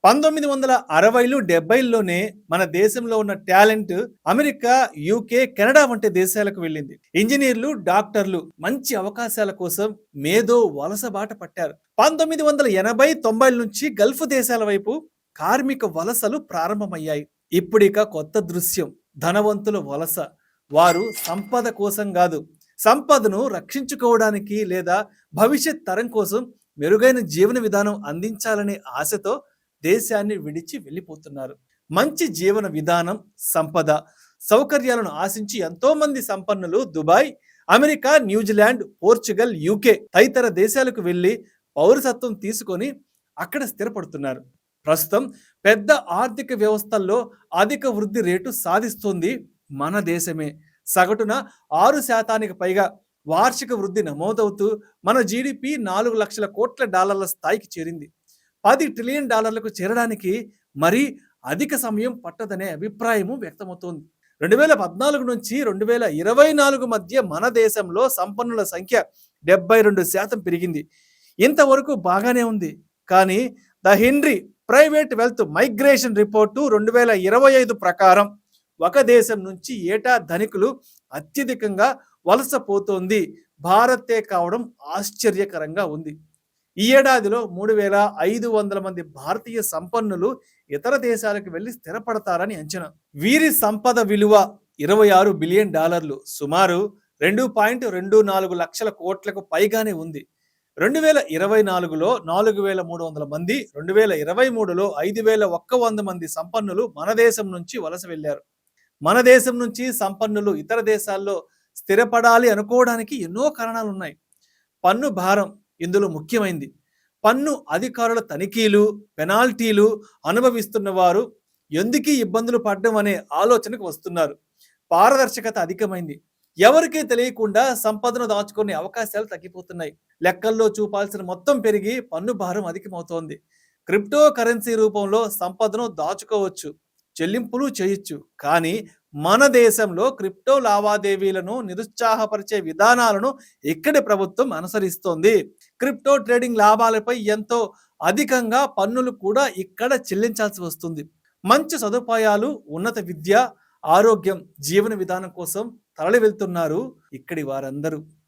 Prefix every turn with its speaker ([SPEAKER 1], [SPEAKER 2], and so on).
[SPEAKER 1] 1960లు, 70ల్లోనే మన దేశంలో ఉన్న టాలెంట్ అమెరికా, యూకే, కెనడా వంటి దేశాలకు వెళ్ళింది. ఇంజినీర్లు, డాక్టర్లు మంచి అవకాశాల కోసం మేధో వలస బాట పట్టారు. 1980, 90ల నుంచి గల్ఫ్ దేశాల వైపు కార్మిక వలసలు ప్రారంభమయ్యాయి. ఇప్పుడిక కొత్త దృశ్యం, ధనవంతుల వలస. వారు సంపద కోసం కాదు, సంపదను రక్షించుకోవడానికి లేదా భవిష్యత్ తరం కోసం మెరుగైన జీవన విధానం అందించాలనే ఆశతో దేశాన్ని విడిచి వెళ్ళిపోతున్నారు. మంచి జీవన విధానం, సంపద, సౌకర్యాలను ఆశించి ఎంతో మంది సంపన్నులు Dubai, America, New Zealand, Portugal, UK తదితర దేశాలకు వెళ్ళి పౌరసత్వం తీసుకొని అక్కడ స్థిరపడుతున్నారు. ప్రస్తుతం పెద్ద ఆర్థిక వ్యవస్థల్లో అధిక వృద్ధి రేటు సాధిస్తుంది మన దేశమే. సగటున 6% పైగా వార్షిక వృద్ధి నమోదవుతూ మన జీడిపి $4 లక్షల కోట్ల స్థాయికి చేరింది. $10 ట్రిలియన్ చేరడానికి మరీ అధిక సమయం పట్టదనే అభిప్రాయము వ్యక్తమవుతోంది. 2014 నుంచి 2024 మధ్య మన దేశంలో సంపన్నుల సంఖ్య 72% పెరిగింది. ఇంతవరకు బాగానే ఉంది. కానీ the henry private wealth migration report 2025 ప్రకారం ఒక దేశం నుంచి ఏటా ధనికులు అత్యధికంగా వలస పోతోంది భారతే కావడం ఆశ్చర్యకరంగా ఉంది. ఈ ఏడాదిలో 3,500 మంది భారతీయ సంపన్నులు ఇతర దేశాలకు వెళ్లి స్థిరపడతారని అంచనా. వీరి సంపద విలువ $26 బిలియన్, సుమారు 2.24 లక్షల కోట్లకు పైగానే ఉంది. 2024లో 4,300 మంది, 2023లో 5,100 మంది సంపన్నులు మన దేశం నుంచి వలస వెళ్లారు. మన దేశం నుంచి సంపన్నులు ఇతర దేశాల్లో స్థిరపడాలి అనుకోవడానికి ఎన్నో కారణాలున్నాయి. పన్ను భారం ఇందులో ముఖ్యమైంది. పన్ను అధికారుల తనిఖీలు, పెనాల్టీలు అనుభవిస్తున్న వారు ఎందుకీ ఇబ్బందులు పడడం అనే ఆలోచనకు వస్తున్నారు. పారదర్శకత అధికమైంది. ఎవరికీ తెలియకుండా సంపదను దాచుకునే అవకాశాలు తగ్గిపోతున్నాయి. లెక్కల్లో చూపాల్సిన మొత్తం పెరిగి పన్ను భారం అధికమవుతోంది. క్రిప్టో కరెన్సీ రూపంలో సంపదను దాచుకోవచ్చు, చెల్లింపులు చేయొచ్చు. కానీ మన దేశంలో క్రిప్టో లావాదేవీలను నిరుత్సాహపరిచే విధానాలను ఇక్కడి ప్రభుత్వం అనుసరిస్తోంది. క్రిప్టో ట్రేడింగ్ లాభాలపై ఎంతో అధికంగా పన్నులు కూడా ఇక్కడ చెల్లించాల్సి వస్తుంది. మంచి సదుపాయాలు, ఉన్నత విద్య, ఆరోగ్యం, జీవన విధానం కోసం తరలి వెళ్తున్నారు ఇక్కడి వారందరూ.